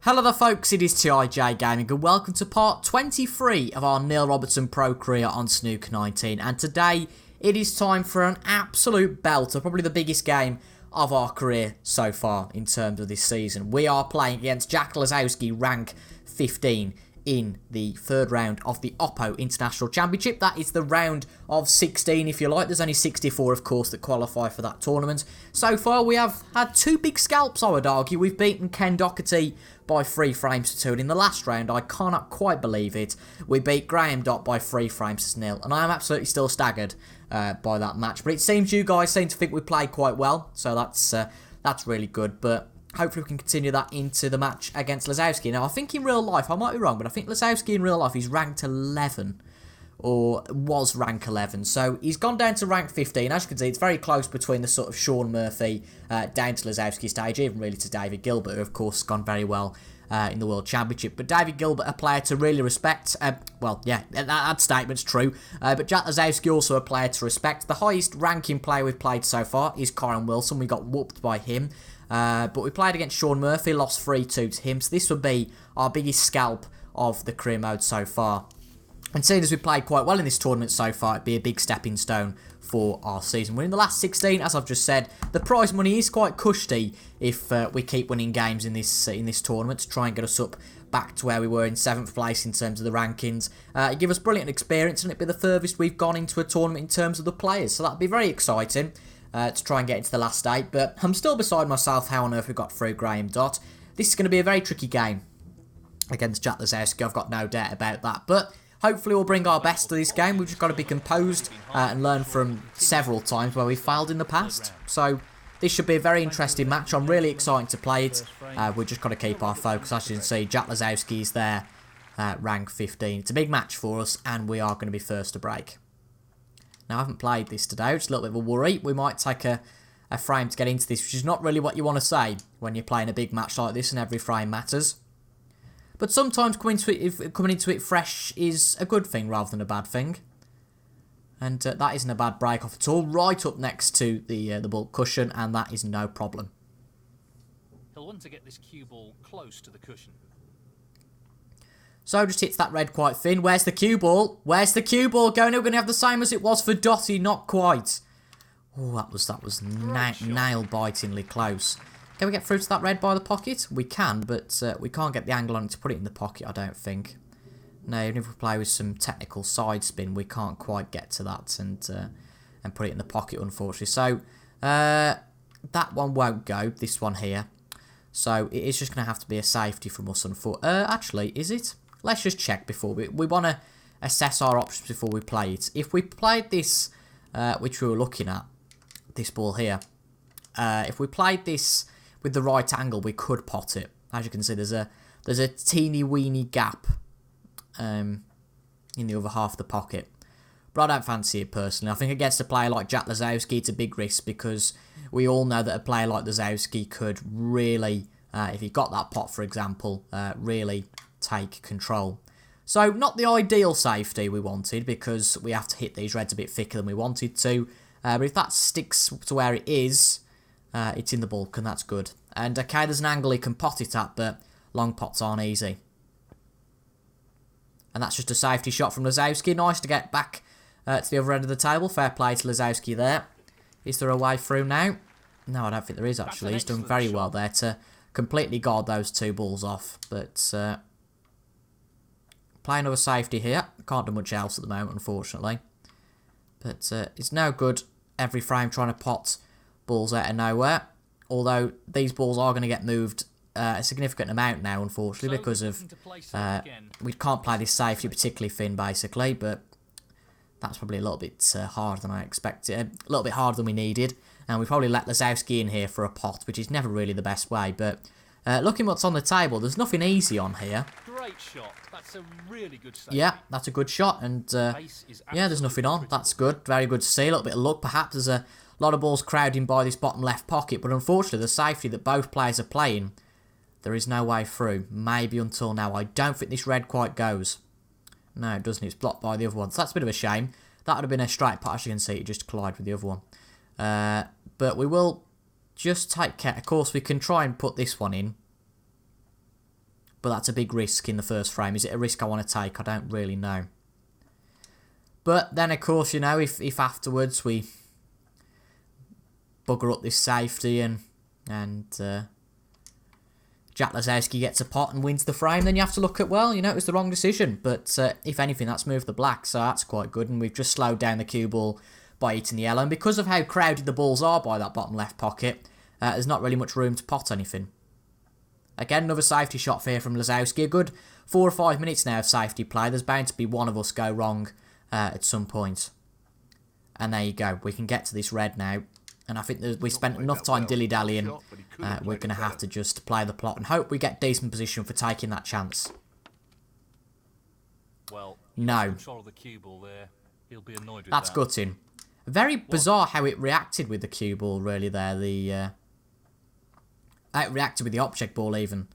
Hello there folks, it is TIJ Gaming and welcome to part 23 of our Neil Robertson pro career on Snooker 19, and today it is time for an absolute belter, probably the biggest game of our career so far in terms of this season. We are playing against Jack Lazowski, rank 15 in the third round of the Oppo International Championship. That is the round of 16 if you like. There's only 64 of course that qualify for that tournament. So far we have had two big scalps, I would argue. We've beaten Ken Doherty by 3 frames to 2, and in the last round, I cannot quite believe it, we beat Graham Dott by 3 frames to 0, and I am absolutely still staggered by that match. But it seems you guys seem to think we played quite well, so that's really good. But hopefully we can continue that into the match against Lazowski. Now, I think in real life, I might be wrong, but I think Lazowski in real life is ranked 11, or was rank 11. So he's gone down to rank 15. As you can see, it's very close between the sort of Sean Murphy down to Lazowski stage, even really to David Gilbert, who of course has gone very well in the World Championship. But David Gilbert, a player to really respect. Well, yeah, that statement's true. But Jack Lazowski also a player to respect. The highest ranking player we've played so far is Corin Wilson. We got whooped by him. But we played against Sean Murphy, lost 3-2 to him. So this would be our biggest scalp of the career mode so far. And seeing as we played quite well in this tournament so far, it'd be a big stepping stone for our season. We're in the last 16, as I've just said. The prize money is quite cushy if we keep winning games in this tournament to try and get us up back to where we were in 7th place in terms of the rankings. It give us brilliant experience, and it'd be the furthest we've gone into a tournament in terms of the players. So that'd be very exciting to try and get into the last 8. But I'm still beside myself how on earth we got through Graham Dott. This is going to be a very tricky game against Jack Lazowski, I've got no doubt about that. But hopefully we'll bring our best to this game. We've just got to be composed and learn from several times where we failed in the past. So this should be a very interesting match. I'm really excited to play it. We've just got to keep our focus. As you can see, Jack Lazowski is there, rank 15. It's a big match for us, and we are going to be first to break. Now, I haven't played this today, which is a little bit of a worry. We might take a frame to get into this, which is not really what you want to say when you're playing a big match like this and every frame matters. But sometimes coming into it fresh is a good thing rather than a bad thing. And that isn't a bad break off at all. Right up next to the ball cushion, and that is no problem. He'll want to get this cue ball close to the cushion. So just hits that red quite thin. Where's the cue ball? Where's the cue ball going? We're going to have the same as it was for Dotty, not quite. Oh, that was nail-bitingly close. Can we get through to that red by the pocket? We can, but we can't get the angle on it to put it in the pocket, I don't think. No, even if we play with some technical side spin, we can't quite get to that and put it in the pocket, unfortunately. So, that one won't go, this one here. So, it is just going to have to be a safety from us, unfortunately. Actually, is it? Let's just check before we want to assess our options before we play it. If we played this, which we were looking at, this ball here, if we played this with the right angle, we could pot it. As you can see, there's a teeny weeny gap in the other half of the pocket. But I don't fancy it personally. I think against a player like Jack Lazowski, it's a big risk because we all know that a player like Lazowski could really, if he got that pot, for example, really take control. So not the ideal safety we wanted because we have to hit these reds a bit thicker than we wanted to. But if that sticks to where it is, it's in the bulk, and that's good. And okay, there's an angle he can pot it at, but long pots aren't easy. And that's just a safety shot from Lazowski. Nice to get back to the other end of the table. Fair play to Lazowski there. Is there a way through now? No, I don't think there is, actually. He's done very well there to completely guard those 2 balls off. But play another safety here. Can't do much else at the moment, unfortunately. But it's no good every frame trying to pot balls out of nowhere. Although these balls are going to get moved a significant amount now, unfortunately, because of we can't play this safety particularly thin, basically. But that's probably a little bit harder than I expected, a little bit harder than we needed. And we probably let Lazowski in here for a pot, which is never really the best way. But looking what's on the table, there's nothing easy on here. Great shot. That's a really good save. Yeah, that's a good shot, and yeah, there's nothing on. That's good, very good to see. A little bit of luck, perhaps. There's a lot of balls crowding by this bottom left pocket, but unfortunately, the safety that both players are playing, there is no way through. Maybe until now. I don't think this red quite goes. No, it doesn't. It's blocked by the other one. So that's a bit of a shame. That would have been a straight pot. As you can see, it just collided with the other one. But we will just take care. Of course, we can try and put this one in. But that's a big risk in the first frame. Is it a risk I want to take? I don't really know. But then, of course, you know, if afterwards we bugger up this safety and Jack Lazowski gets a pot and wins the frame, then you have to look at, well, you know, it was the wrong decision. But if anything, that's moved the black, so that's quite good. And we've just slowed down the cue ball by eating the yellow. And because of how crowded the balls are by that bottom left pocket, there's not really much room to pot anything. Again, another safety shot here from Lazowski. A good 4 or 5 minutes now of safety play. There's bound to be one of us go wrong at some point. And there you go. We can get to this red now. And I think that we spent enough time dilly-dallying. We're going to have to just play the plot and hope we get decent position for taking that chance. Well, no. control of the cue ball there. He'll be annoyed with That's that. gutting. Very bizarre how it reacted with the cue ball, really, there. How it reacted with the object ball, even.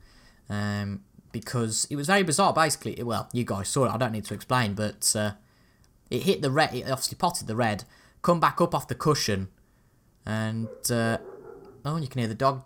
Because it was very bizarre, basically. Well, you guys saw it. I don't need to explain, but it hit the red. It obviously potted the red. Come back up off the cushion. And, oh, you can hear the dog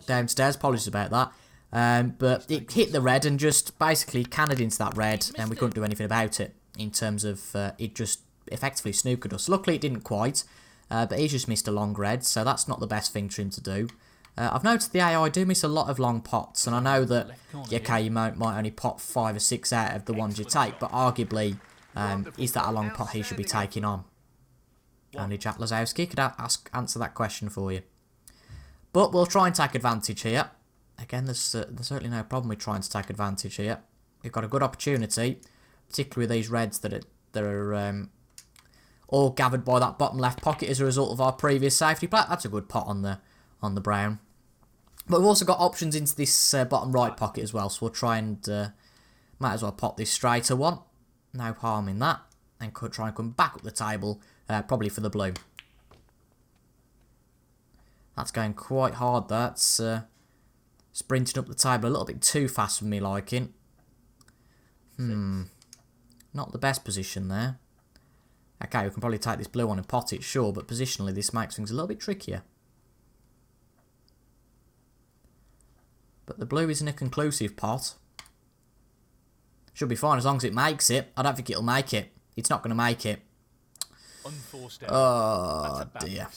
downstairs. Apologies about that. But it hit the red and just basically cannoned into that red, and we couldn't do anything about it in terms of it just effectively snookered us. Luckily, it didn't quite, but he just missed a long red, so that's not the best thing for him to do. I've noticed the AI do miss a lot of long pots, and I know that, okay, you might only pot 5 or 6 out of the ones you take, but arguably, is that a long pot he should be taking on? Only Jack Lazowski could answer that question for you. But we'll try and take advantage here. Again, there's certainly no problem with trying to take advantage here. We've got a good opportunity, particularly with these reds that are all gathered by that bottom left pocket as a result of our previous safety play. That's a good pot on the brown. But we've also got options into this bottom right pocket as well, so we'll try and might as well pot this straighter one. No harm in that. And could try and come back up the table, probably for the blue. That's going quite hard. That's sprinting up the table a little bit too fast for me liking. Not the best position there. Okay, we can probably take this blue one and pot it, sure, but positionally this makes things a little bit trickier. But the blue isn't a conclusive pot. Should be fine as long as it makes it. I don't think it'll make it. It's not going to make it. Oh, dear.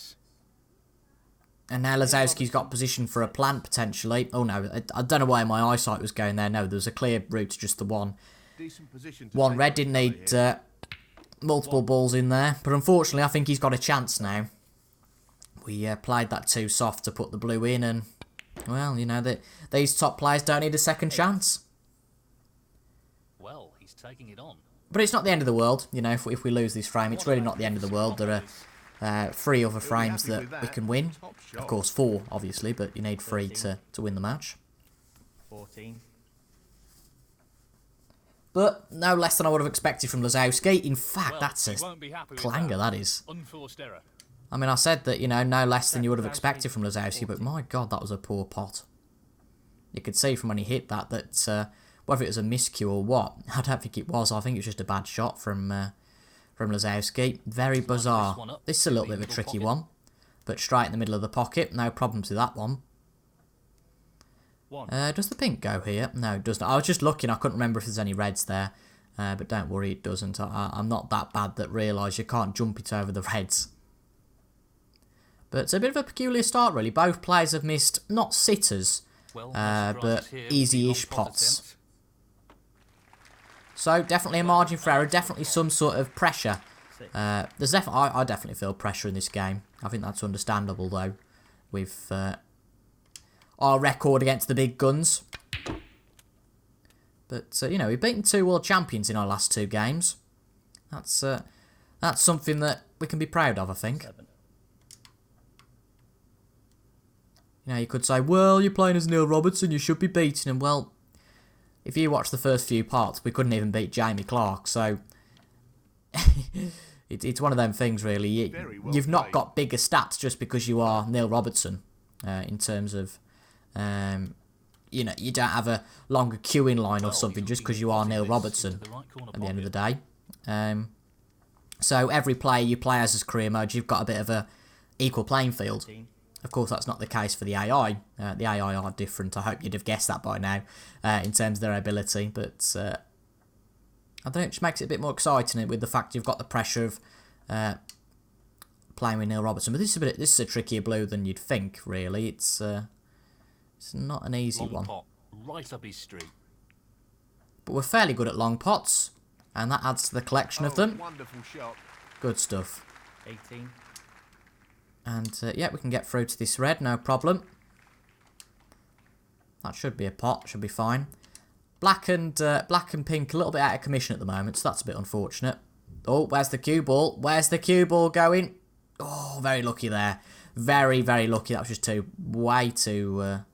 And now Lazowski's got position for a plant, potentially. Oh, no. I don't know why my eyesight was going there. No, there was a clear route to just the one. One red didn't need multiple balls in there. But unfortunately, I think he's got a chance now. We played that too soft to put the blue in. And, well, you know, these top players don't need a second chance. Well, he's taking it on. But it's not the end of the world, you know, if we lose this frame. It's really not the end of the world. There are 3 other frames that we can win. Of course, 4, obviously, but you need 3 to win the match. 14. But no less than I would have expected from Lazowski. In fact, Well, that's a he won't be happy with clanger, that is. Unforced error. I mean, I said that, you know, no less than you would have expected from Lazowski, but my God, that was a poor pot. You could see from when he hit that whether it was a miscue or what, I don't think it was. I think it was just a bad shot from Lazowski. Very bizarre. This is a little bit of a tricky one, but straight in the middle of the pocket. No problems with that one. Does the pink go here? No, it doesn't. I was just looking. I couldn't remember if there's any reds there, but don't worry, it doesn't. I'm not that bad that realise you can't jump it over the reds. But it's a bit of a peculiar start, really. Both players have missed, not sitters, but easy-ish pots. So, definitely a margin for error, definitely some sort of pressure. I definitely feel pressure in this game. I think that's understandable, though, with our record against the big guns. But, you know, we've beaten 2 world champions in our last 2 games. That's something that we can be proud of, I think. 7. You know, you could say, well, you're playing as Neil Robertson, you should be beating him. Well, if you watch the first few parts, we couldn't even beat Jamie Clark, so it's one of them things, really. You've not got bigger stats just because you are Neil Robertson, in terms of, you know, you don't have a longer queuing line or something just because you are Neil Robertson at the end of the day. So every player you play as career mode, you've got a bit of a equal playing field. Of course, that's not the case for the AI. The AI are different. I hope you'd have guessed that by now in terms of their ability. But I don't know, it just makes it a bit more exciting with the fact you've got the pressure of playing with Neil Robertson. But this is a trickier blue than you'd think, really. It's not an easy Long one. pot, right up his street. But we're fairly good at long pots, and that adds to the collection of them. Wonderful shot. Good stuff. 18. And yeah, we can get through to this red, no problem. That should be a pot, should be fine. Black and pink a little bit out of commission at the moment, so that's a bit unfortunate. Oh, where's the cue ball? Where's the cue ball going? Oh, very lucky there. Very, very lucky. That was just way too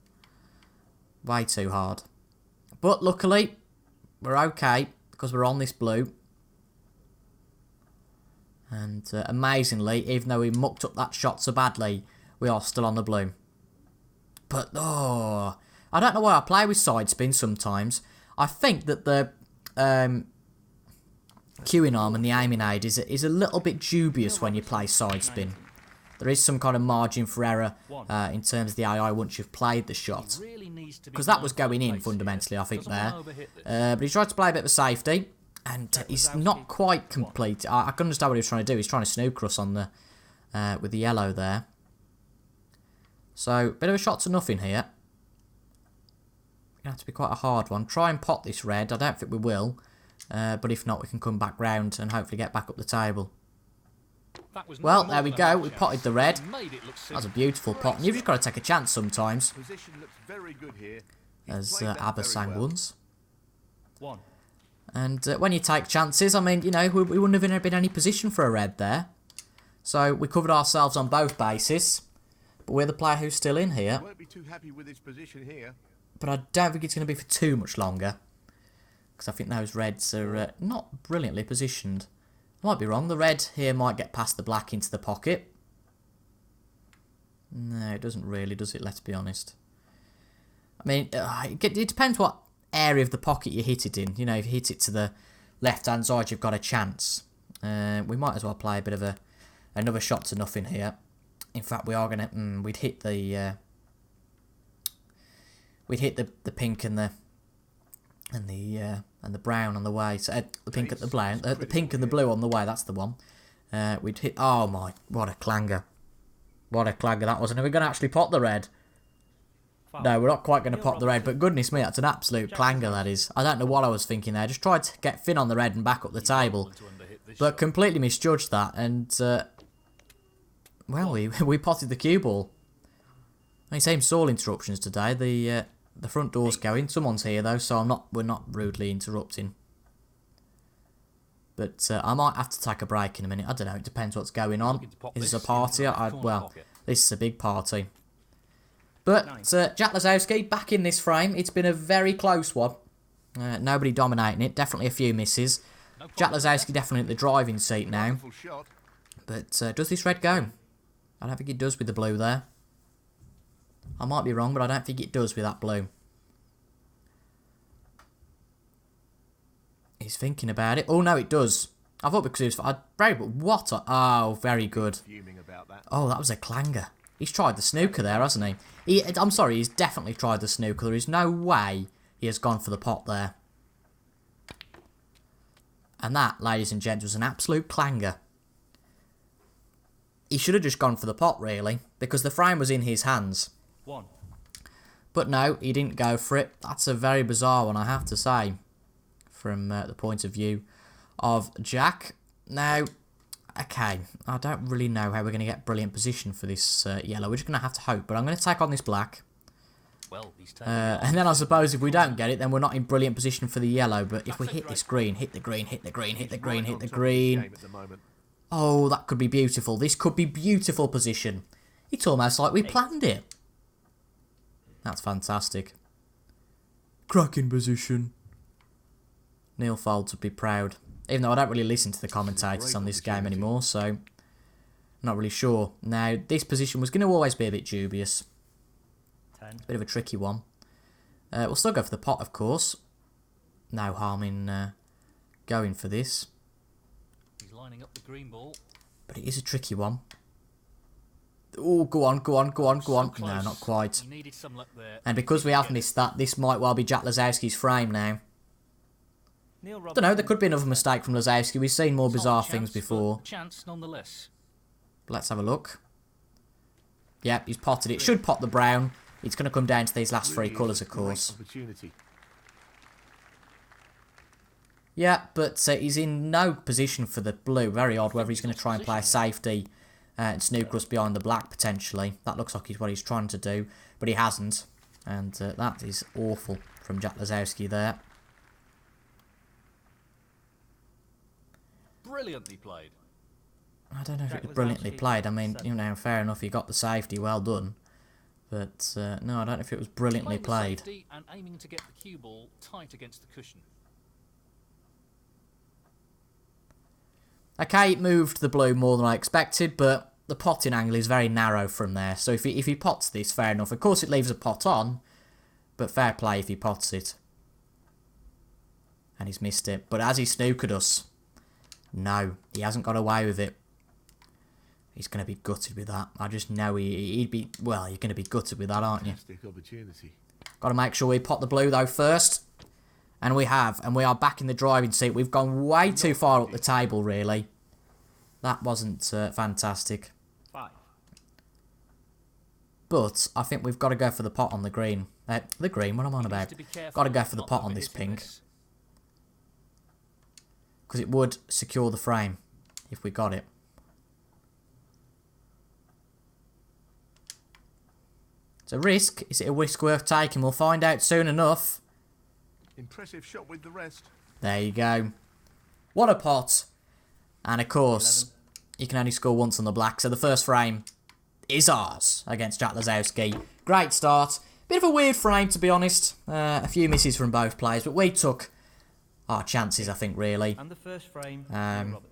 hard. But luckily, we're okay because we're on this blue. And amazingly, even though we mucked up that shot so badly, we are still on the blue. But, oh, I don't know why I play with side spin sometimes. I think that the cueing arm and the aiming aid is a little bit dubious when you play side spin. There is some kind of margin for error in terms of the AI once you've played the shot. Because that was going in, fundamentally, I think, there. But he tried to play a bit of a safety. And he's not quite complete. I can understand what he was trying to do. He's trying to snooker us on the with the yellow there. So, bit of a shot to nothing here. Gonna have to be quite a hard one. Try and pot this red. I don't think we will. But if not, we can come back round and hopefully get back up the table. Well, there we go. We potted the red. That's a beautiful pot. And you've just got to take a chance sometimes. Position looks very good here. As Abba sang once. 1. And when you take chances, I mean, you know, we wouldn't have been in any position for a red there. So we covered ourselves on both bases. But we're the player who's still in here. Won't be too happy with his position here. But I don't think it's going to be for too much longer. Because I think those reds are not brilliantly positioned. I might be wrong. The red here might get past the black into the pocket. No, it doesn't really, does it? Let's be honest. I mean, it depends what area of the pocket you hit it in. You know, if you hit it to the left-hand side, you've got a chance. We might as well play a bit of another shot to nothing here. In fact, we are gonna. We'd hit the pink and the brown on the way. So the pink at the brown, the pink and the blue on the way. That's the one. We'd hit. Oh my! What a clanger! What a clanger that was. And are we going to actually pot the red? No, we're not quite going to pop the red, but goodness me, that's an absolute clanger, that is. I don't know what I was thinking there. Just tried to get thin on the red and back up the table. But completely misjudged that, and, well, we potted the cue ball. I mean, same stall interruptions today. The front door's going. Someone's here, though, so we're not rudely interrupting. But I might have to take a break in a minute. I don't know, it depends what's going on. Is this a party? Well, this is a big party. But Jack Lazowski back in this frame. It's been a very close one. Nobody dominating it. Definitely a few misses. Jack Lazowski definitely at the driving seat now. But does this red go? I don't think it does with the blue there. I might be wrong, but I don't think it does with that blue. He's thinking about it. Oh, no, it does. I thought because it was... What a... Oh, very good. Oh, that was a clanger. He's tried the snooker there, hasn't he? I'm sorry, he's definitely tried the snooker. There is no way he has gone for the pot there. And that, ladies and gents, was an absolute clanger. He should have just gone for the pot, really, because the frame was in his hands. 1. But no, he didn't go for it. That's a very bizarre one, I have to say, from the point of view of Jack. Now... Okay, I don't really know how we're going to get brilliant position for this yellow. We're just going to have to hope, but I'm going to take on this black. Well, and then I suppose if we don't get it, then we're not in brilliant position for the yellow. But if we hit this green, hit the green, hit the green, hit the green, hit the green. Oh, that could be beautiful. This could be beautiful position. It's almost like we planned it. That's fantastic. Cracking position. Neil Folds would be proud. Even though I don't really listen to the commentators on this game anymore, so I'm not really sure. Now, this position was going to always be a bit dubious. 10. It's a bit of a tricky one. We'll still go for the pot, of course. No harm in going for this. He's lining up the green ball. But it is a tricky one. Oh, go on, go on, go on, go So on. No, close. not quite. He needed some luck there. And because we have missed that, this might well be Jack Lazowski's frame now. Neil Don't know, there Robertson. could be another mistake from Lazowski. We've seen more It's not a bizarre chance, things but before. a chance nonetheless. Let's have a look. Yep, he's potted it. Should pot the brown. It's going to come down to these last three Really colours, a of great course. Opportunity. Yeah, but he's in no position for the blue. Very odd whether he's going to try and play a safety and snooker us behind the black, potentially. That looks like what he's trying to do, but he hasn't. And that is awful from Jack Lazowski there. Brilliantly played. I don't know if Jack it was brilliantly Lazowski, played. I mean, 7. you know, fair enough, he got the safety, well done. But, no, I don't know if it was brilliantly Playing played. the safety and aiming to get the cue ball tight against the cushion. Okay, it moved the blue more than I expected, but the potting angle is very narrow from there. So if he pots this, fair enough. Of course, it leaves a pot on, but fair play if he pots it. And he's missed it. But has he snookered us? No, he hasn't got away with it. He's going to be gutted with that. I just know he'd be... Well, you're going to be gutted with that, aren't you? Fantastic opportunity. Got to make sure we pot the blue, though, first. And we have. And we are back in the driving seat. We've gone way too far up the table, really. That wasn't fantastic. 5. But I think we've got to go for the pot on the green. The green, what am I on about? Got to go for the pot on this pink. Because it would secure the frame if we got it. It's a risk. Is it a risk worth taking? We'll find out soon enough. Impressive shot with the rest. There you go. What a pot. And of course, 11. you can only score once on the black. So the first frame is ours against Jack Lazowski. Great start. Bit of a weird frame, to be honest. A few misses from both players, but we took our chances, I think, really. And the first frame, Neil Robertson.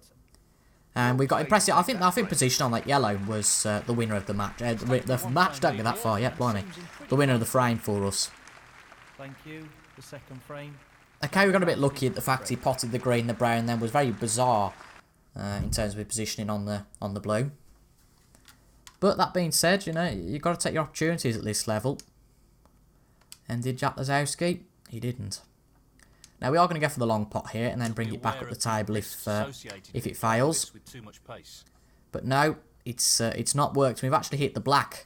And we got impressive. I think position on that yellow was the winner of the match. The match, don't get that far yet, blimey. The winner of the frame for us. Thank you. The second frame. Okay, we got a bit lucky at the fact he potted the green, the brown, then was very bizarre in terms of his positioning on the blue. But that being said, you know, you've got to take your opportunities at this level. And did Jack Lazowski? He didn't. Now we are going to go for the long pot here and then bring it back up the table if it fails. But no, it's not worked. We've actually hit the black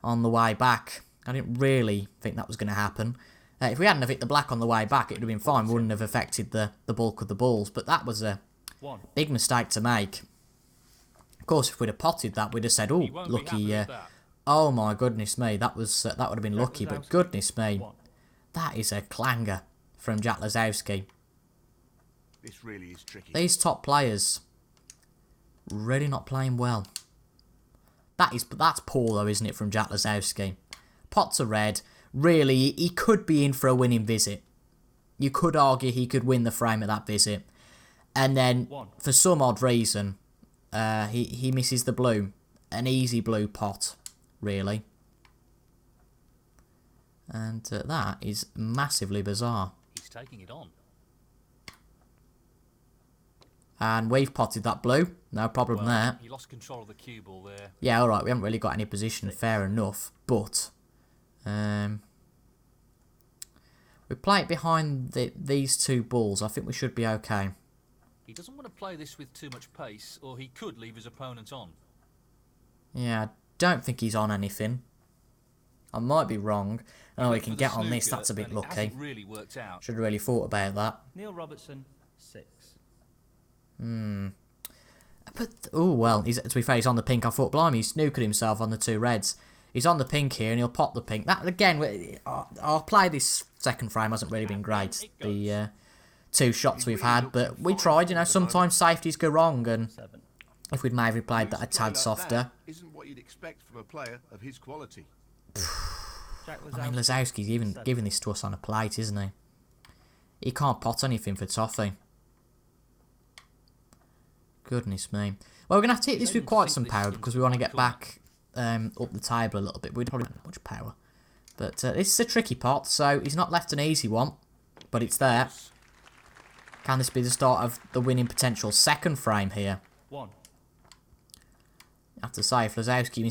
on the way back. I didn't really think that was going to happen. If we hadn't have hit the black on the way back, it would have been fine. We wouldn't have affected the bulk of the balls. But that was a big mistake to make. Of course, if we'd have potted that, we'd have said, "Oh, lucky." Oh my goodness me, that would have been lucky. But goodness me, that is a clanger from Jack Lazowski. This really is tricky. These top players really not playing well. That's poor though, isn't it, from Jack Lazowski? Pots are red. Really, he could be in for a winning visit. You could argue he could win the frame at that visit. And then, for some odd reason, he misses the blue. An easy blue pot, really. And that is massively bizarre. He's taking it on. And we've potted that blue. No problem there. He lost control of the cue ball there. Yeah, alright, we haven't really got any position, fair enough. But, we play it behind these two balls. I think we should be okay. He doesn't want to play this with too much pace, or he could leave his opponent on. Yeah, I don't think he's on anything. I might be wrong. Oh, we can get on this, that's a bit lucky. Really worked out. Should have really thought about that. Neil Robertson, 6. But, oh well, to be fair, he's on the pink. I thought, blimey, he's snookered himself on the two reds. He's on the pink here, and he'll pop the pink. That, again, our play this second frame hasn't really been great. The two shots we've had, but we tried, you know, sometimes safeties go wrong, and 7. if we'd maybe played that a tad softer. Isn't what you'd expect from a player of his quality. Jack I mean, Lazowski's even giving this to us on a plate, isn't he? He can't pot anything for toffee. Goodness me. Well, we're going to have to hit this with quite some power because we want to get back up the table a little bit. We don't probably have much power. But this is a tricky pot, so he's not left an easy one. But it's there. Can this be the start of the winning potential second frame here? 1. I have to say, if Lazowski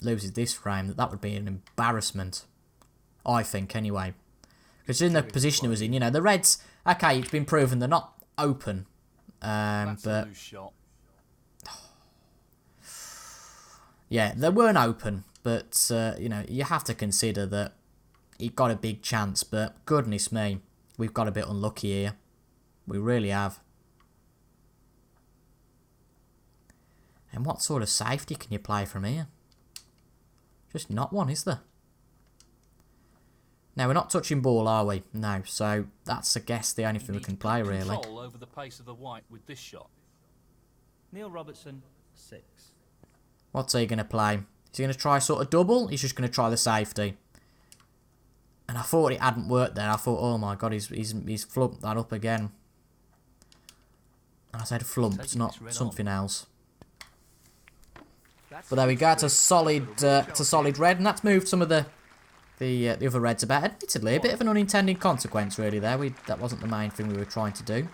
loses this frame, that would be an embarrassment. I think, anyway. Because in the position it was in, you know, the Reds, okay, it's been proven they're not open. That's but a loose shot. yeah, they weren't open. But, you know, you have to consider that he got a big chance. But goodness me, we've got a bit unlucky here. We really have. And what sort of safety can you play from here? Just not one, is there? Now, we're not touching ball, are we? No, so that's, I guess, the only thing we can play, really. Control over the pace of the white with this shot. Neil Robertson, 6. What's he going to play? Is he going to try sort of double? He's just going to try the safety. And I thought it hadn't worked there. I thought, oh my god, he's flumped that up again. I said flumped, not something else. But there we go, to solid red, and that's moved some of the other reds about. Admittedly, a bit of an unintended consequence, really. That wasn't the main thing we were trying to do.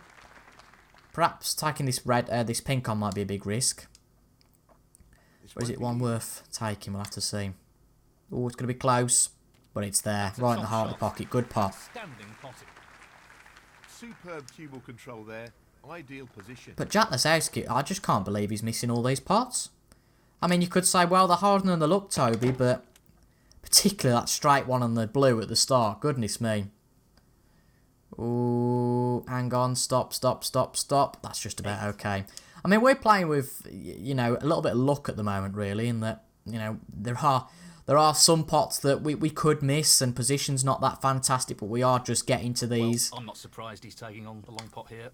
Perhaps taking this this pink on might be a big risk. Or is it one worth taking? We'll have to see. Oh, it's going to be close, but it's there, right in the heart of the pocket. Good pot. Standing potting. Superb cue ball control there. Ideal position. But Jack Lazowski, I just can't believe he's missing all these pots. I mean, you could say, well, they're harder than they look, Toby, but particularly that straight one on the blue at the start. Goodness me. Ooh, hang on, stop. That's just about okay. I mean, we're playing with, you know, a little bit of luck at the moment, really, in that, you know, there are some pots that we could miss, and position's not that fantastic, but we are just getting to these. Well, I'm not surprised he's taking on the long pot here.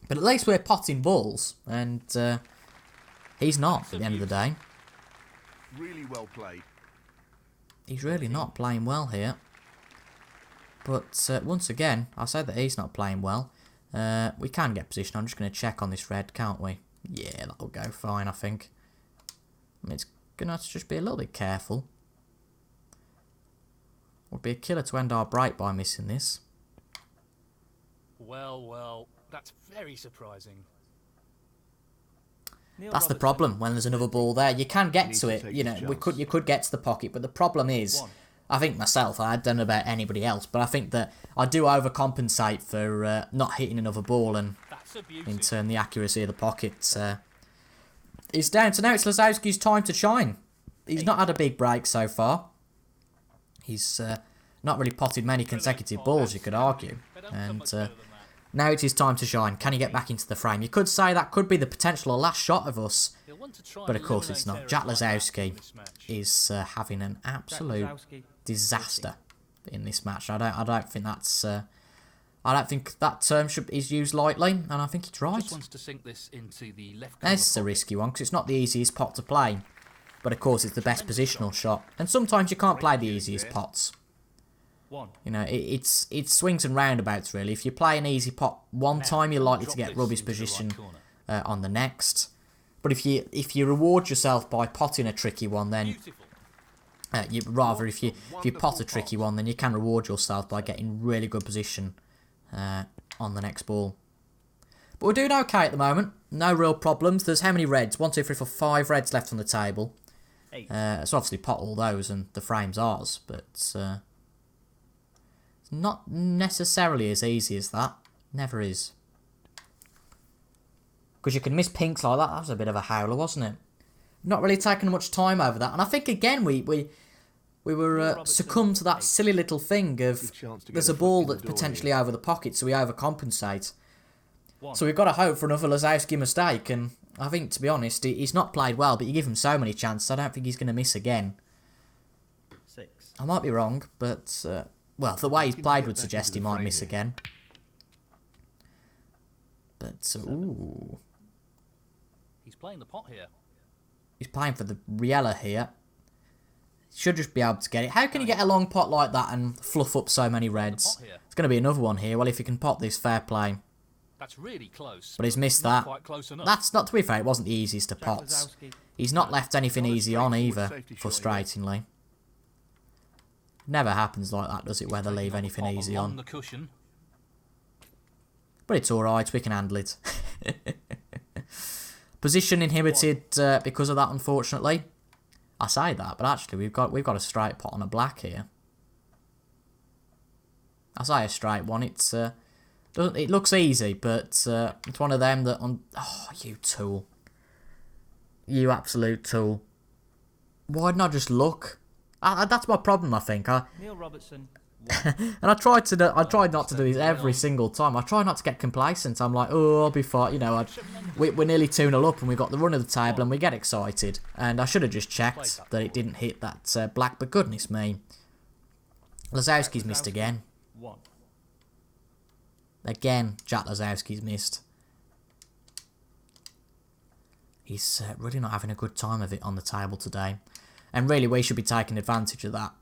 But at least we're potting balls, and he's not at the end of the day. Really well played. He's really not playing well here. But once again, I said that he's not playing well. We can get position. I'm just going to check on this red, can't we? Yeah, that'll go fine, I think. I mean, it's going to have to just be a little bit careful. Would be a killer to end our break by missing this. Well, that's very surprising. That's the problem when there's another ball there. You can get to it, you know, you could get to the pocket, but the problem is, I think myself, I don't know about anybody else, but I think that I do overcompensate for not hitting another ball, and in turn the accuracy of the pocket is down. So now it's Lazowski's time to shine. He's not had a big break so far. He's not really potted many consecutive balls, you could argue, and now it's his time to shine. Can he get back into the frame? You could say that could be the potential last shot of us, but of course it's not. Jack Lazowski is having an absolute disaster in this match. I don't think that's I don't think that term is used lightly, and I think it's right. Just wants to sink this into the left. This is a risky one because it's not the easiest pot to play, but of course it's the best positional shot, and sometimes you can't play the easiest pots. You know, it's swings and roundabouts, really. If you play an easy pot one time, you're likely to get rubbish position on the next. But if you reward yourself by potting a tricky one, then if you pot a tricky one, then you can reward yourself by getting really good position on the next ball. But we're doing okay at the moment. No real problems. There's how many reds? 1, 2, 3, 4, 5 reds left on the table. So obviously pot all those, and the frame's ours, but it's not necessarily as easy as that. Never is. Because you can miss pinks like that. That was a bit of a howler, wasn't it? Not really taking much time over that. And I think, again, we were succumbed to that silly little thing of there's a ball that's potentially over the pocket, so we overcompensate. So we've got to hope for another Lazowski mistake. And I think, to be honest, he's not played well, but you give him so many chances, I don't think he's going to miss again. 6. I might be wrong, but well, the way he's played would suggest he might miss again. But, ooh. He's playing the pot here. He's playing for the Riella here. Should just be able to get it. How can you get a long pot like that and fluff up so many reds? It's going to be another one here. Well, if you can pot this, fair play. That's really close. But he's missed that. That's not, to be fair, it wasn't the easiest of pots. He's not left anything easy on either, frustratingly. Never happens like that, does it, where they leave anything easy on? But it's alright, we can handle it. Position inhibited because of that, unfortunately. I say that, but actually we've got a straight pot on a black here. I say a straight one. It's it looks easy, but it's one of them that oh, you tool, you absolute tool. Why didn't I just look? That's my problem, I think. Neil Robertson. And I tried not to do this every single time. I try not to get complacent. I'm like, oh, I'll be fine. You know, we're nearly 2-0 up and we've got the run of the table and we get excited. And I should have just checked that it didn't hit that black, but goodness me. Lazowski's missed again. Again, Jack Lazowski's missed. He's really not having a good time of it on the table today. And really, we should be taking advantage of that.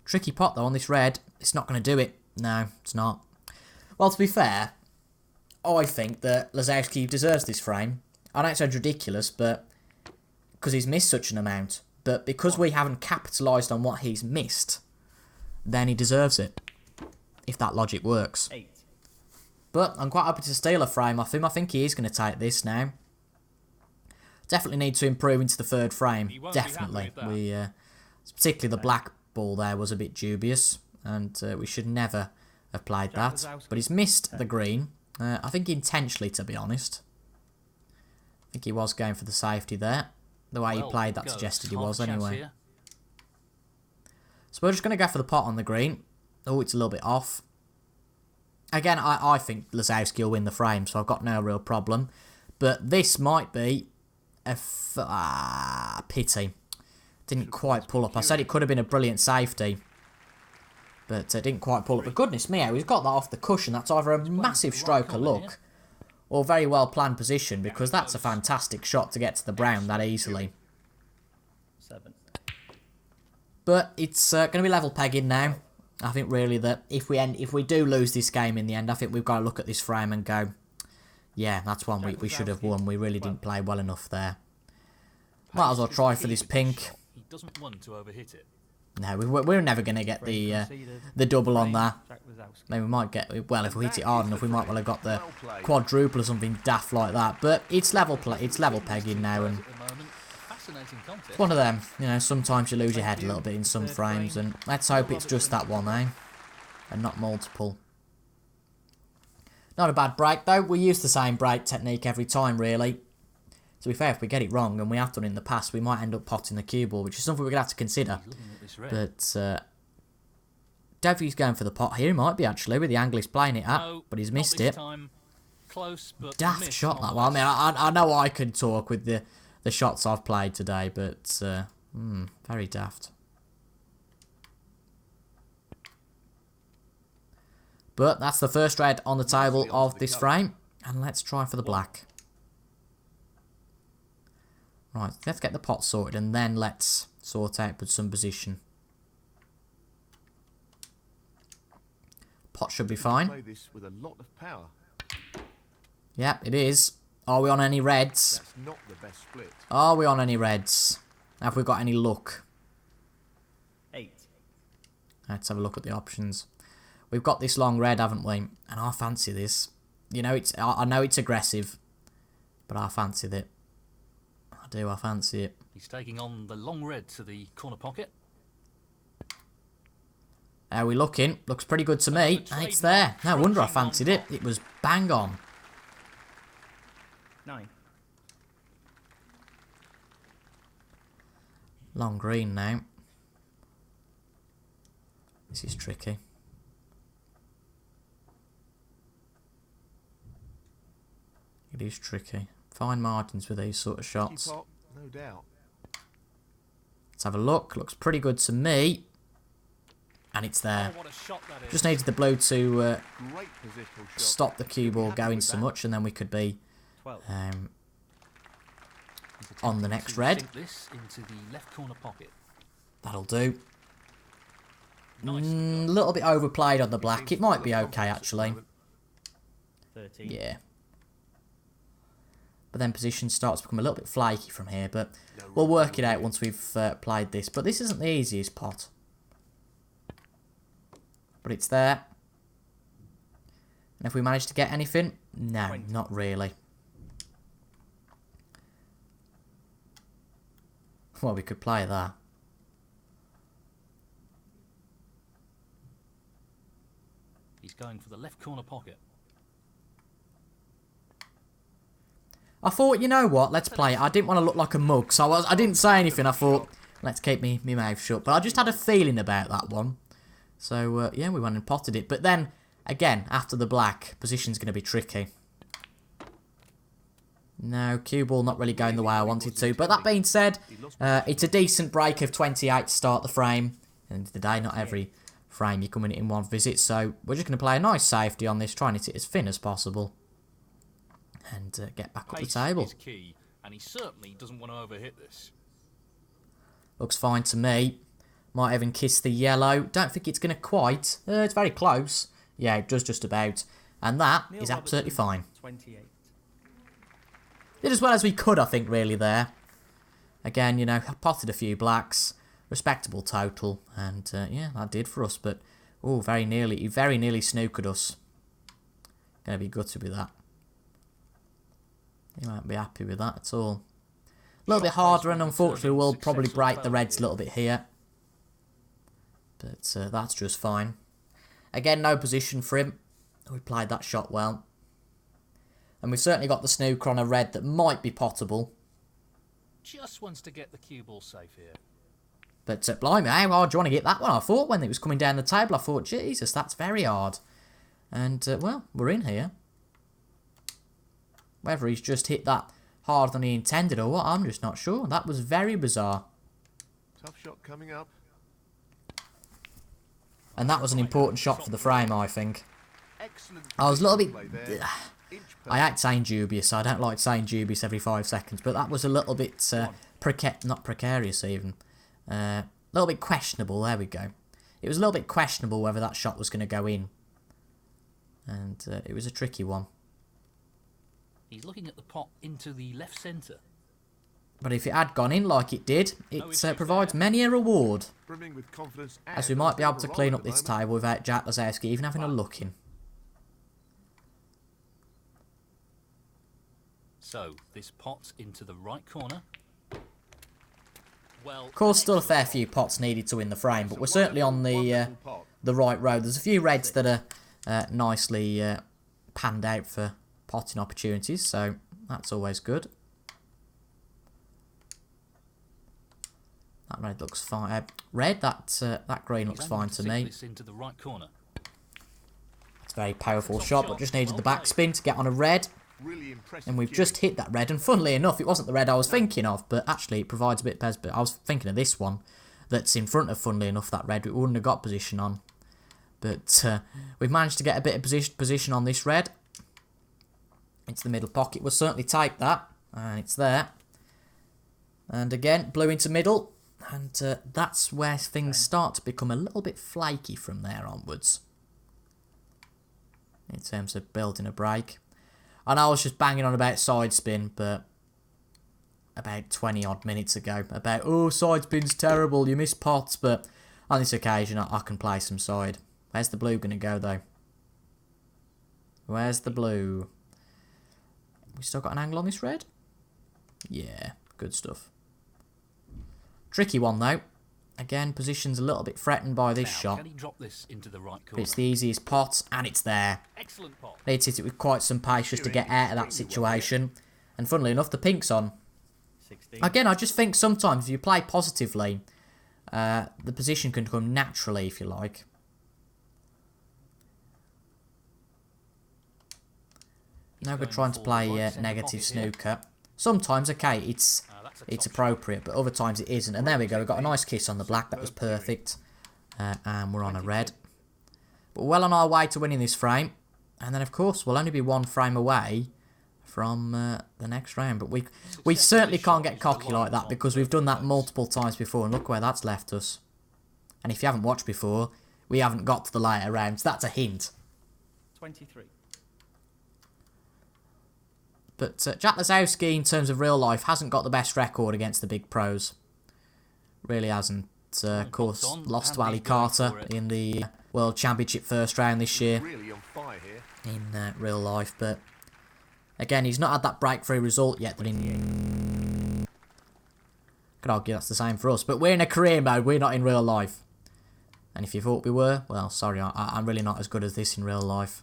Tricky pot, though, on this red. It's not going to do it. No, it's not. Well, to be fair, I think that Lazowski deserves this frame. I know it sounds ridiculous, but because he's missed such an amount. But because we haven't capitalised on what he's missed, then he deserves it. If that logic works. 8. But I'm quite happy to steal a frame off him. I think he is going to take this now. Definitely need to improve into the third frame. Definitely. Particularly the black ball there was a bit dubious. And we should never have played that. But he's missed the green. I think intentionally, to be honest. I think he was going for the safety there. The way he played, that suggested he was anyway. So we're just going to go for the pot on the green. Oh, it's a little bit off. Again, I think Lazowski will win the frame, so I've got no real problem. But this might be a pity. Didn't quite pull up. I said it could have been a brilliant safety. But it didn't quite pull up. But goodness me, he's got that off the cushion. That's either a massive stroke of luck or very well planned position, because that's a fantastic shot to get to the brown that easily. 7. But it's going to be level pegging now. I think really that if we do lose this game in the end, I think we've got to look at this frame and go, yeah, that's one we should have won. We really didn't play well enough there. Might as well try for this pink. He doesn't want to overhit it. No, we're never going to get the double on that. Maybe we might get, well, if we hit it hard enough, we might well have got the quadruple or something daft like that. But it's level pegging now, and it's one of them. You know, sometimes you lose your head a little bit in some frames, and let's hope it's just that one, eh? And not multiple. Not a bad break, though. We use the same break technique every time, really. To be fair, if we get it wrong, and we have done in the past, we might end up potting the cue ball, which is something we're going to have to consider. But don't think he's going for the pot here. He might be, actually, with the angle he's playing it at, but he's missed it. Close, but daft shot, that one. I mean, I know I can talk with the shots I've played today, but very daft. But that's the first red on the table of this frame, and let's try for the black. Right, let's get the pot sorted, and then let's sort out some position. Pot should be fine. Play this with a lot of power. Yep, it is. Are we on any reds? That's not the best split. Are we on any reds? Have we got any luck? 8. Let's have a look at the options. We've got this long red, haven't we? And I fancy this. You know, I know it's aggressive, but I fancy it. I fancy it. He's taking on the long red to the corner pocket. How are we looking? Looks pretty good to me. It's there. No wonder I fancied it. It was bang on. 9. Long green now. This is tricky. It is tricky. Fine margins with these sort of shots. No doubt. Let's have a look. Looks pretty good to me. And it's there. Oh, what a shot that is. Just needed the blue to Great positional shot. stop the cue ball going so much, and then we could be 12. on the next red. Sink this into the left corner pocket. That'll do. Nice. A little bit overplayed on the black. It might be okay, actually. 13. Yeah. But then position starts to become a little bit flaky from here, but we'll work it out once we've played this. But this isn't the easiest pot. But it's there. And if we manage to get anything? No, 20. not really. Well, we could play that. He's going for the left corner pocket. I thought, you know what, let's play it. I didn't want to look like a mug, so I didn't say anything. I thought, let's keep me mouth shut. But I just had a feeling about that one. So, yeah, we went and potted it. But then, again, after the black, position's going to be tricky. No, cue ball not really going the way I wanted to. But that being said, it's a decent break of 28 to start the frame. At the end of the day, not every frame you're coming in one visit. So, we're just going to play a nice safety on this, trying to hit it as thin as possible. And get back up the table. Is key, and he certainly doesn't want to overhit this. Looks fine to me. Might even kiss the yellow. Don't think it's going to quite. It's very close. Yeah, it does just about. And that is absolutely fine. 28. Did as well as we could, I think, really, there. Again, you know, potted a few blacks. Respectable total. And, yeah, that did for us. But, oh, he very nearly snookered us. Going to be gutted with that. He won't be happy with that at all. A little bit harder, and unfortunately we'll probably break the reds a little bit here. But that's just fine. Again, no position for him. We played that shot well. And we've certainly got the snooker on a red that might be pottable. Just wants to get the cue ball safe here. But blimey, how hard do you want to get that one? I thought when it was coming down the table, I thought, Jesus, that's very hard. And, well, we're in here. Whether he's just hit that harder than he intended or what, I'm just not sure. That was very bizarre. Tough shot coming up. And that was an important shot for the frame, I think. Excellent. I was a little bit... play there. I hate saying dubious. I don't like saying dubious every 5 seconds. But that was a little bit... not precarious, even. A little bit questionable. There we go. It was a little bit questionable whether that shot was going to go in. And it was a tricky one. He's looking at the pot into the left centre. But if it had gone in like it did, it provides many a reward. Brimming with confidence, As we might be able to clean up this table without Jack Lazowski even having a look in. So, this pot's into the right corner. Well, Of course, still a fair few pots needed to win the frame, but we're certainly on the right road. There's a few reds that are nicely panned out for potting opportunities, so that's always good. That red looks fine. That green looks fine to me. Into the right corner. It's a very powerful shot, but just needed the backspin to get on a red. Really impressive. And we've just hit that red, and funnily enough, it wasn't the red I was thinking of, but actually it provides a bit of pez. But I was thinking of this one that's in front of, funnily enough, that red. We wouldn't have got position on. But we've managed to get a bit of position on this red. Into the middle pocket. We'll certainly take that. And it's there. And again, blue into middle. And that's where things start to become a little bit flaky from there onwards. In terms of building a break. I know I was just banging on about side spin, but about 20 odd minutes ago. About, oh, side spin's terrible, you miss pots. But on this occasion, I can play some side. Where's the blue going to go, though? Where's the blue? We still got an angle on this red? Yeah, good stuff. Tricky one, though. Again, position's a little bit threatened by this shot. Can he drop this into the right corner? But it's the easiest pot, and it's there. Excellent pot. Need to hit it with quite some pace just to get out of that situation. And funnily enough, the pink's on. 16. Again, I just think sometimes if you play positively, the position can come naturally, if you like. Now we're trying to play negative snooker. Sometimes, okay, it's appropriate, but other times it isn't. And there we go, we got a nice kiss on the black, that was perfect. And we're on a red. But well on our way to winning this frame. And then, of course, we'll only be one frame away from the next round. But we certainly can't get cocky like that, because we've done that multiple times before, and look where that's left us. And if you haven't watched before, we haven't got to the later rounds. That's a hint. 23. But Jack Lazowski, in terms of real life, hasn't got the best record against the big pros. Really hasn't. Of course, lost to Ali Carter in the World Championship first round this year. Really on fire here. In real life, but again, he's not had that breakthrough result yet. That Could argue that's the same for us. But we're in a career mode. We're not in real life. And if you thought we were, well, sorry, I'm really not as good as this in real life.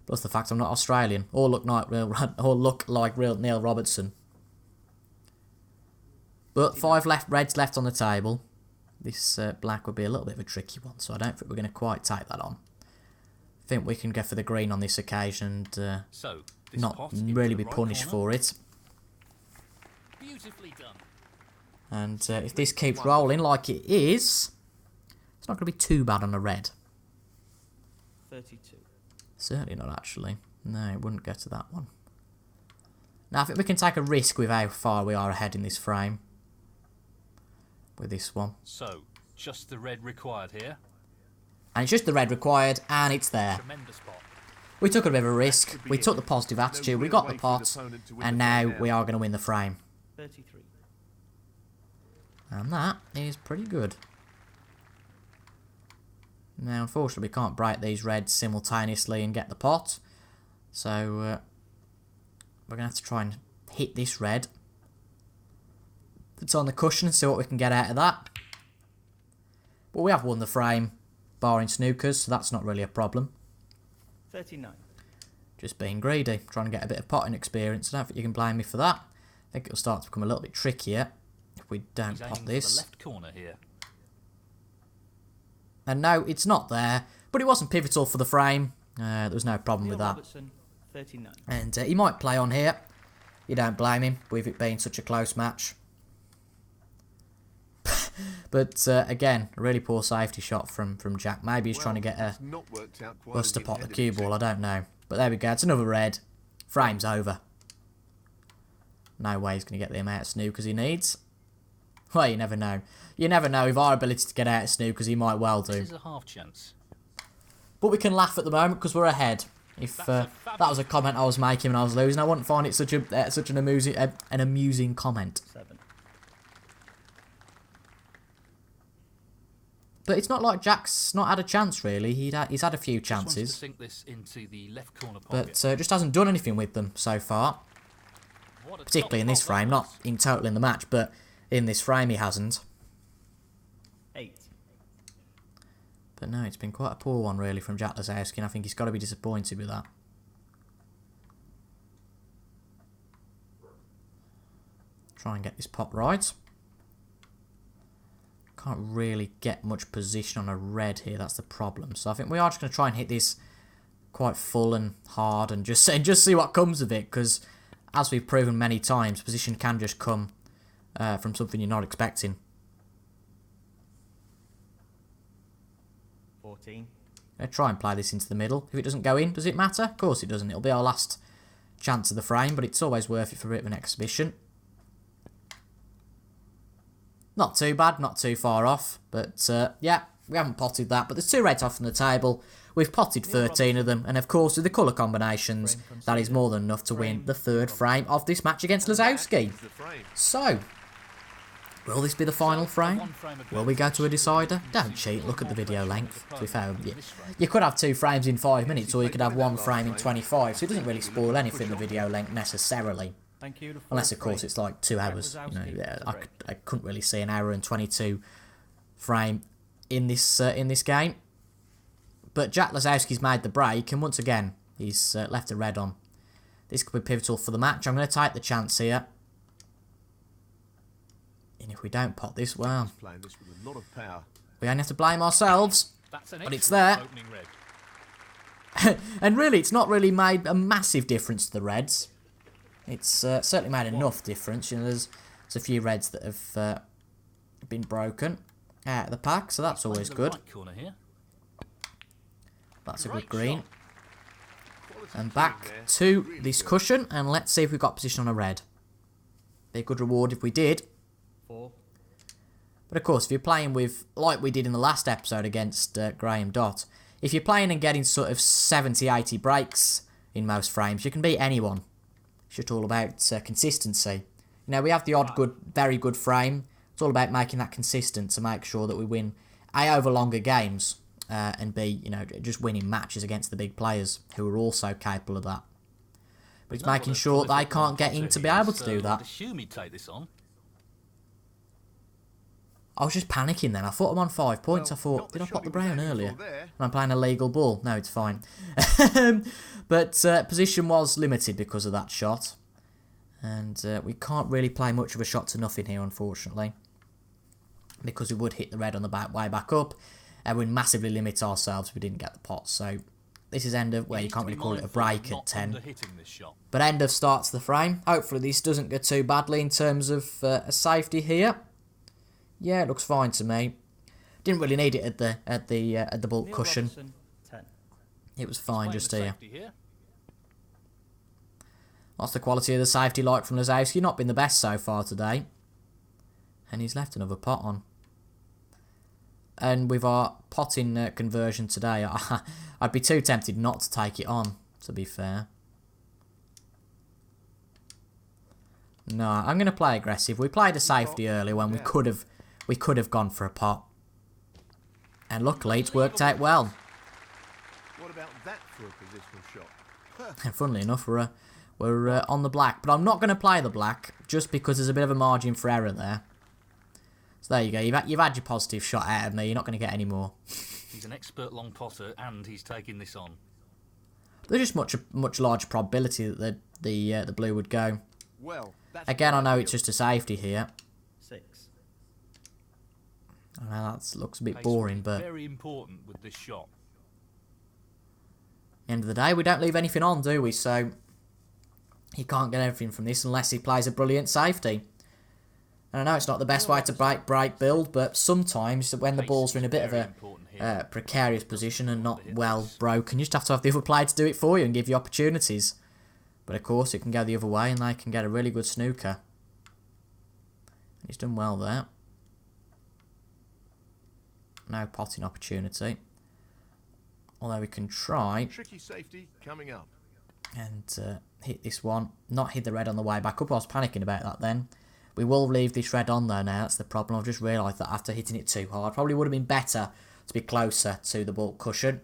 Plus the fact I'm not Australian. Or look like real Neil Robertson. But 5 reds left on the table. This black would be a little bit of a tricky one, so I don't think we're going to quite take that on. I think we can go for the green on this occasion and not really be punished for it. Beautifully done. And if this keeps rolling like it is, it's not going to be too bad on a red. 32. Certainly not, actually. No, it wouldn't go to that one. Now, I think we can take a risk with how far we are ahead in this frame. With this one. So, just the red required here. And it's just the red required, and it's there. Tremendous pot. We took a bit of a risk, we took the positive attitude, we got the pot, and now we are going to win the frame. 33. And that is pretty good. Now, unfortunately, we can't break these reds simultaneously and get the pot. So, we're going to have to try and hit this red that's on the cushion and see what we can get out of that. But we have won the frame, barring snookers, so that's not really a problem. 39. Just being greedy, trying to get a bit of potting experience. I don't think you can blame me for that. I think it'll start to become a little bit trickier if we don't pot this. The left corner here. And no, it's not there, but it wasn't pivotal for the frame. There was no problem with that. Robertson, 39. And he might play on here. You don't blame him with it being such a close match. But again, a really poor safety shot from Jack. Maybe he's trying to get us to pot the cue ball. I don't know. But there we go. It's another red. Frame's over. No way he's going to get the amount of snookers he needs. Well, you never know. You never know. With our ability to get out of snookers, he might well do. This is a half chance. But we can laugh at the moment because we're ahead. If that was a comment I was making when I was losing, I wouldn't find it such an amusing comment. 7. But it's not like Jack's not had a chance, really. He's had a few Just wants to chances. sink this into the left corner pocket. But just hasn't done anything with them so far. What a Particularly in this top frame. that Not was. in total in the match, but in this frame he hasn't. 8. But no, it's been quite a poor one, really, from Jack Lazowski, and I think he's got to be disappointed with that. Try and get this pot right. Can't really get much position on a red here, that's the problem. So I think we are just going to try and hit this quite full and hard and just see what comes of it, because as we've proven many times, position can just come from something you're not expecting. 14. I'm going to try and play this into the middle. If it doesn't go in, does it matter? Of course it doesn't. It'll be our last chance of the frame, but it's always worth it for a bit of an exhibition. Not too bad, not too far off, but yeah, we haven't potted that, but there's 2 reds off on the table. We've potted 13 of them, and of course with the colour combinations, that is more than enough to win the 3rd frame of this match against Lazowski. So, will this be the final frame? Will we go to a decider? Don't cheat, look at the video length. To be fair, you could have 2 frames in 5 minutes, or you could have 1 frame in 25, so it doesn't really spoil anything, the video length, necessarily. Thank you. Unless, of course, it's like 2 hours. You know, yeah, I couldn't really see an hour and 22 frame in this game. But Jack Lazowski's made the break, and once again, he's left a red on. This could be pivotal for the match. I'm going to take the chance here. And if we don't pot this, well, we only have to blame ourselves. But it's there. And really, it's not really made a massive difference to the reds. It's certainly made enough difference. You know, there's a few reds that have been broken out of the pack, so that's always good. That's a good green. And back to this cushion, and let's see if we've got position on a red. Be a good reward if we did. 4. But of course, if you're playing with, like we did in the last episode against Graham Dott, if you're playing and getting sort of 70, 80 breaks in most frames, you can beat anyone. It's just all about consistency. You know, we have the odd good, very good frame. It's all about making that consistent to make sure that we win A, over longer games, and B, you know, just winning matches against the big players who are also capable of that. But it's making sure they can't get in to be able to do that. Assume he'd take this on. I was just panicking then. I thought I'm on 5 points. Well, I thought, not the did I shot pop he the was brown aiming earlier? for there. And I'm playing a legal ball. No, it's fine. But position was limited because of that shot. And we can't really play much of a shot to nothing here, unfortunately. Because we would hit the red on the way back up. And we'd massively limit ourselves if we didn't get the pot. So this is end of, well, you can't really call it a break at 10. But end of start to the frame. Hopefully this doesn't go too badly in terms of a safety here. Yeah, it looks fine to me. Didn't really need it at the bulk Neil cushion. Robertson, 10. It was fine just here. Here. What's the quality of the safety like from Lazowski? Not been the best so far today. And he's left another pot on. And with our potting conversion today, I'd be too tempted not to take it on, to be fair. No, I'm going to play aggressive. We played a safety earlier when we could have gone for a pot. And luckily it's worked out well. What about that for a positional shot? And funnily enough, we're on the black. But I'm not going to play the black just because there's a bit of a margin for error there. So there you go. You've had your positive shot out of me. You're not going to get any more. He's an expert long potter, and he's taking this on. There's just much larger probability that the blue would go. Well, that's Again, I know ideal. it's just a safety here. 6. I know that looks a bit Pace boring, will be but at very important with this shot. the end of the day, we don't leave anything on, do we? So he can't get everything from this unless he plays a brilliant safety. And I know it's not the best way to break build, but sometimes when the balls are in a bit of a precarious position and not well broken, you just have to have the other player to do it for you and give you opportunities. But of course, it can go the other way and they can get a really good snooker. He's done well there. No potting opportunity. Although we can try Tricky safety coming up. and hit this one. Not hit the red on the way back up. I was panicking about that then. We will leave this red on though now. That's the problem. I've just realised that after hitting it too hard. Probably would have been better to be closer to the bulk cushion.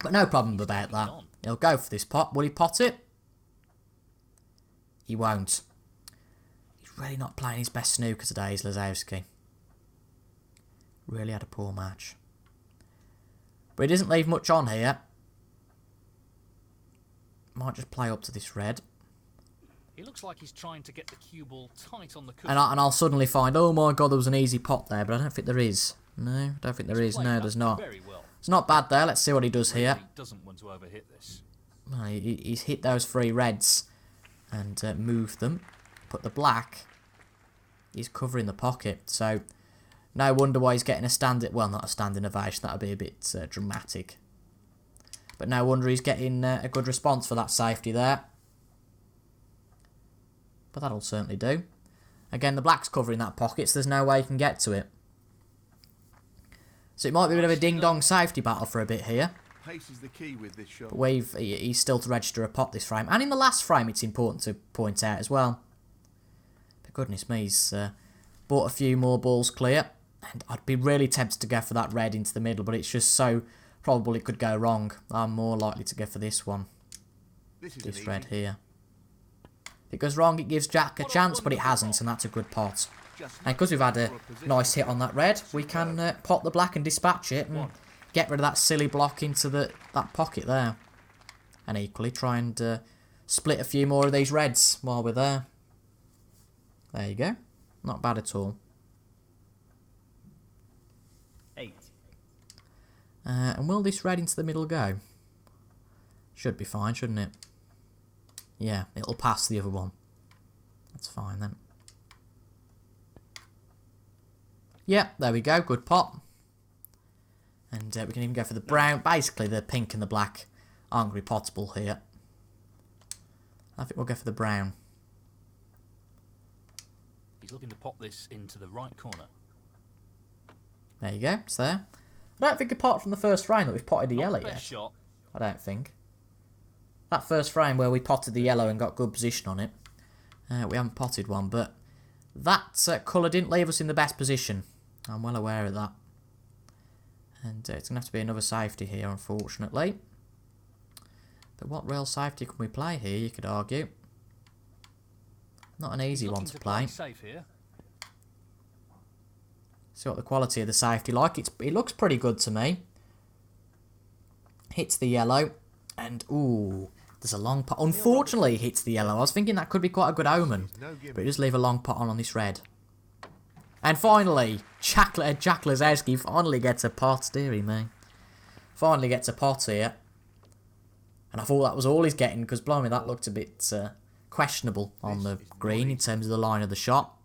But no problem about that. He'll go for this pot. Will he pot it? He won't. He's really not playing his best snooker today, is Lazowski. Really had a poor match. But he doesn't leave much on here. Might just play up to this red. He looks like he's trying to get the cue ball tight on the cushion. And I'll suddenly find, oh my god, there was an easy pot there, but I don't think there is. No, I don't think there is. No, there's not. Very well. It's not bad there. Let's see what he does here. He doesn't want to overhit this. Well, he's hit those 3 reds and moved them. But the black, he's covering the pocket. So no wonder why he's getting a standing, well, not a standing ovation. That would be a bit dramatic. But no wonder he's getting a good response for that safety there. But that'll certainly do. Again, the black's covering that pocket, so there's no way he can get to it. So it might be a bit of a ding-dong safety battle for a bit here. Pace is the key with this shot. But he's still to register a pot this frame. And in the last frame, it's important to point out as well. But goodness me, he's bought a few more balls clear. And I'd be really tempted to go for that red into the middle, but it's just so probable it could go wrong. I'm more likely to go for this one. This red here. If it goes wrong, it gives Jack a chance, but it hasn't, and that's a good pot. And because we've had a nice hit on that red, we can pot the black and dispatch it and get rid of that silly block into that pocket there. And equally try and split a few more of these reds while we're there. There you go. Not bad at all. 8. And will this red into the middle go? Should be fine, shouldn't it? Yeah, it'll pass the other one. That's fine then. Yeah, there we go. Good pot. And we can even go for the brown. Basically, the pink and the black aren't going to be potable here. I think we'll go for the brown. He's looking to pop this into the right corner. There you go. It's there. I don't think apart from the first frame that we've potted the yellow Best yet. shot. I don't think. That first frame where we potted the yellow and got good position on it. We haven't potted one, but that colour didn't leave us in the best position. I'm well aware of that. And it's going to have to be another safety here, unfortunately. But what real safety can we play here, you could argue? Not an easy one to play. Safe here. See what the quality of the safety like. It looks pretty good to me. Hits the yellow. And, ooh, there's a long pot. Unfortunately, it hits the yellow. I was thinking that could be quite a good omen. But it does leave a long pot on this red. And finally, Jack Lazowski finally gets a pot. Dearie me. Finally gets a pot here. And I thought that was all he's getting, because, blimey, that looked a bit questionable on the green in terms of the line of the shot.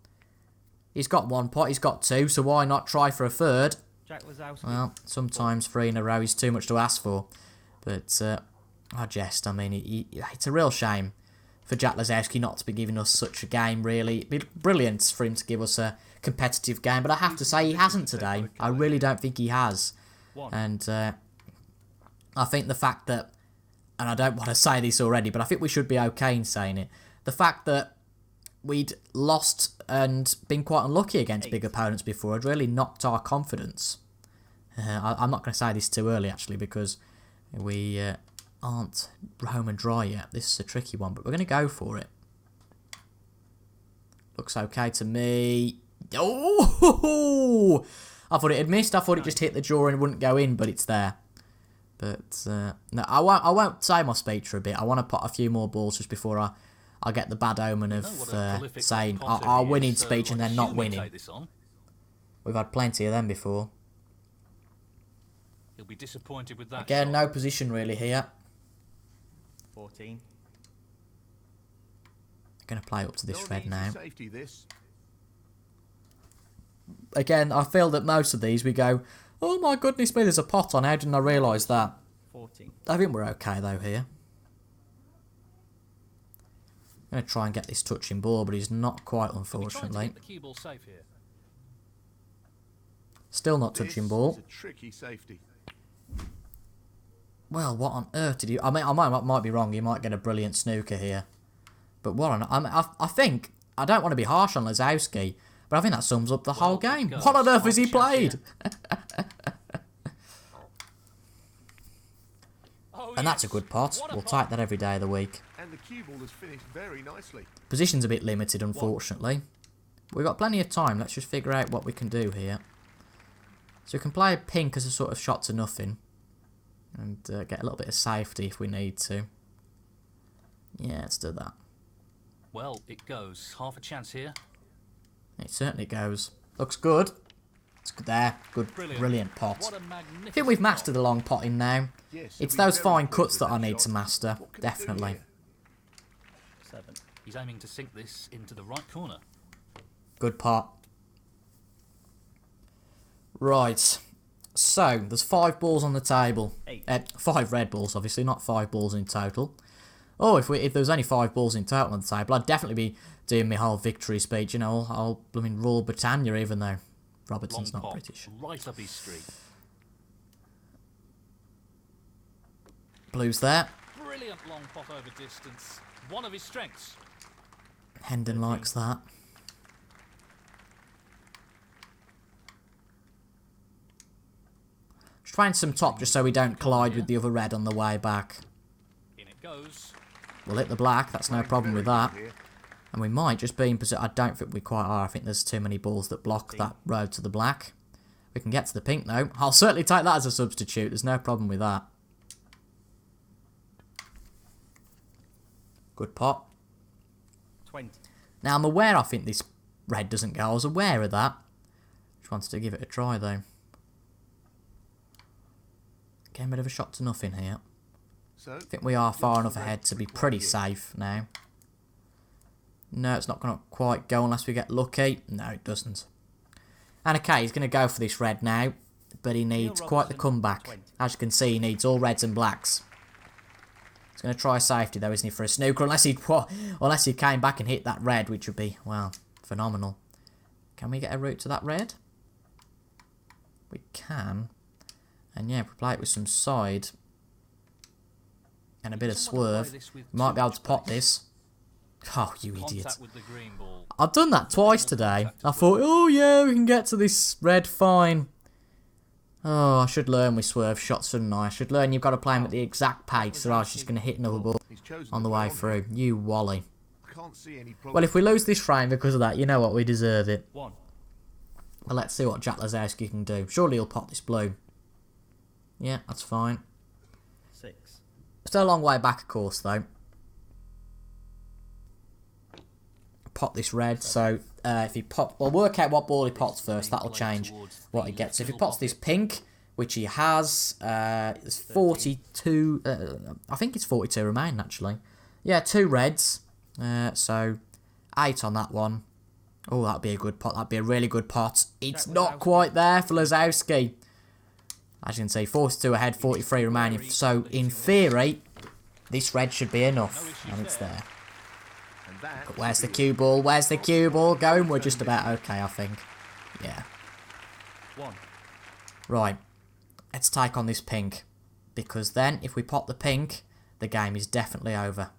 He's got one pot, he's got two, so why not try for a third? Jack Lazowski. Well, sometimes 3 in a row is too much to ask for. But, I jest, I mean, it's a real shame for Jack Lazowski not to be giving us such a game, really. It'd be brilliant for him to give us a competitive game, but I have to say he hasn't today. I really don't think he has. And I think the fact that, and I don't want to say this already, but I think we should be okay in saying it, the fact that we'd lost and been quite unlucky against big opponents before had really knocked our confidence. I'm not going to say this too early, actually, because we aren't home and dry yet. This is a tricky one, but we're going to go for it. Looks okay to me. Oh! I thought it had missed. I thought it just hit the draw and wouldn't go in, but it's there. But no, I won't say my speech for a bit. I want to put a few more balls just before I get the bad omen of saying our winning speech and then not winning. We've had plenty of them before. He'll be disappointed with that. Again, no position really here. 14. Going to play up to this red now. Safety, this. Again, I feel that most of these we go, oh my goodness me, there's a pot on. How didn't I realise that? 14. I think we're okay though here. I'm going to try and get this touching ball, but he's not quite, unfortunately. The cue ball safe here. Still not touching ball. This is a tricky safety. Well, what on earth did you... I mean, I might be wrong. You might get a brilliant snooker here. But what on... I think... I don't want to be harsh on Lazowski, but I think that sums up the whole game. What on earth has he played? And that's a good pot. We'll take that every day of the week. And the cue ball has finished very nicely. Position's a bit limited, unfortunately. We've got plenty of time. Let's just figure out what we can do here. So we can play a pink as a sort of shot to nothing. And get a little bit of safety if we need to. Yeah, let's do that. Well, it goes. Half a chance here. It certainly goes. Looks good. It's good there. Good, brilliant pot. What a I think we've mastered the long potting now. Yes, It's he'll be those very fine pleased cuts with that I need shot. to master. What can he do Definitely. here? 7. He's aiming to sink this into the right corner. Good pot. Right. So, there's 5 balls on the table. 8. 5 red balls, obviously, not 5 balls in total. Oh, if there was only 5 balls in total on the table, I'd definitely be doing my whole victory speech, you know, I'll blooming rule Britannia, even though Robertson's Long not pot, British. right up his street. Blue's there. Brilliant long pot over distance. One of his strengths. Hendon likes that. Just trying some top just so we don't collide with the other red on the way back. In it goes. We'll hit the black, that's no Playing problem with very that. good here. And we might just be in position. I don't think we quite are. I think there's too many balls that block that road to the black. We can get to the pink though. I'll certainly take that as a substitute. There's no problem with that. Good pot. 20. Now I'm aware I think this red doesn't go. I was aware of that. Just wanted to give it a try though. Getting rid of a shot to nothing here. So, I think we are far enough ahead to be pretty safe now. No, it's not going to quite go unless we get lucky. No, it doesn't. And okay, he's going to go for this red now. But he needs quite the comeback. 20. As you can see, he needs all reds and blacks. He's going to try safety though, isn't he, for a snooker? Unless he came back and hit that red, which would be, well, phenomenal. Can we get a route to that red? We can. And yeah, if we play it with some side and a bit of swerve, we might be able to pot this. Oh, you idiot. Contact with the green ball. I've done that twice today. I thought, oh yeah, we can get to this red fine. Oh, I should learn with swerve shots, shouldn't I? I should learn you've got to play them at the exact pace or else she's going to hit another ball he's chosen on the to way play through. You wally. I can't see any problem. Well, if we lose this frame because of that, you know what? We deserve it. 1. Well, let's see what Jack Lazowski can do. Surely he'll pop this blue. Yeah, that's fine. 6. Still a long way back, of course, though. Pop this red, so if he pop... Well, work out what ball he pots first. That'll change what he gets. If he pots this pink, which he has, it's 42... I think it's 42 remaining, actually. Yeah, 2 reds. So, 8 on that one. Oh, that'd be a good pot. That'd be a really good pot. It's not quite there for Lazowski. As you can see, 42 ahead, 43 remaining. So, in theory, this red should be enough. And it's there. But where's the cue ball? Where's the cue ball going? We're just about okay, I think. Yeah. 1. Right. Let's take on this pink. Because then, if we pop the pink, the game is definitely over.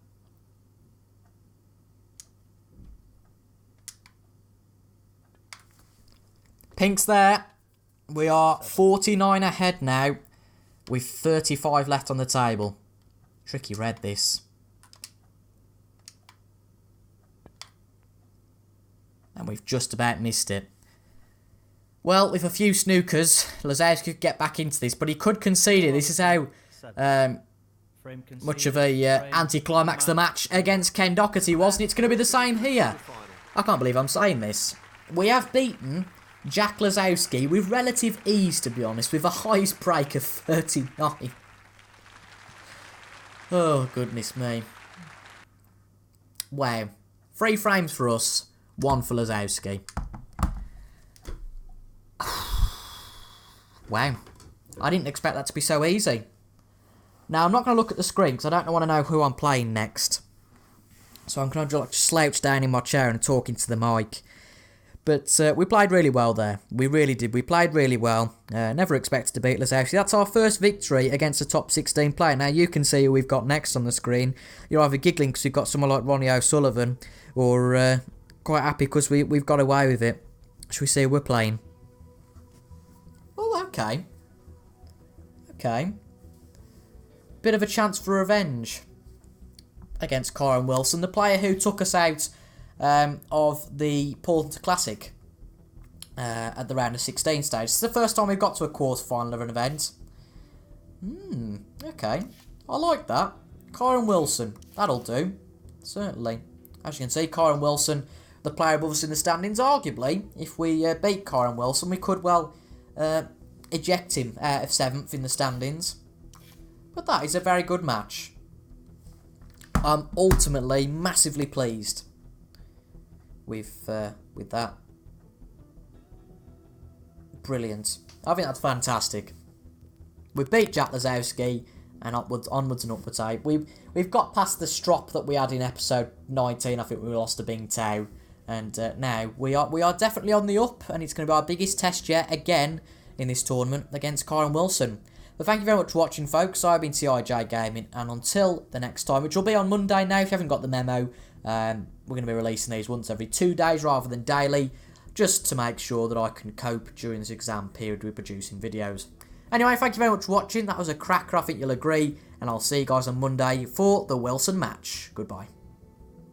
Pink's there. We are 49 ahead now, with 35 left on the table. Tricky red, this. And we've just about missed it. Well, with a few snookers, Lazowski could get back into this, but he could concede it. This is how much of a anti-climax the match against Ken Doherty was, and it's going to be the same here. I can't believe I'm saying this. We have beaten Jack Lazowski with relative ease, to be honest, with a highest break of 39. Oh, goodness me. Wow. 3 frames for us, 1 for Lazowski. Wow. I didn't expect that to be so easy. Now, I'm not going to look at the screen because I don't want to know who I'm playing next. So I'm going to like, slouch down in my chair and talk into the mic. But we played really well there. We really did. We played really well. Never expected to beat Lazowski. That's our first victory against a top 16 player. Now, you can see who we've got next on the screen. You're either giggling because we've got someone like Ronnie O'Sullivan, or quite happy because we've got away with it. Should we see who we're playing? Oh, okay. Okay. Bit of a chance for revenge against Kyron Wilson, the player who took us out of the Portland Classic at the round of 16 stage. It's the first time we've got to a quarter-final of an event. Okay. I like that. Kyron Wilson. That'll do. Certainly. As you can see, Kyron Wilson, the player above us in the standings, arguably, if we beat Kyron Wilson, we could, well, eject him out of 7th in the standings. But that is a very good match. I'm ultimately massively pleased with that. Brilliant. I think that's fantastic. We beat Jack Lazowski, and onwards and upwards. We've got past the strop that we had in episode 19. I think we lost to Bing Tao, and now we are definitely on the up, and it's going to be our biggest test yet again in this tournament against Kyron Wilson. But thank you very much for watching, folks. I've been CIJ Gaming, and until the next time, which will be on Monday now if you haven't got the memo, we're going to be releasing these once every 2 days rather than daily, just to make sure that I can cope during this exam period with producing videos. Anyway, thank you very much for watching. That was a cracker, I think you'll agree, and I'll see you guys on Monday for the Wilson match. Goodbye.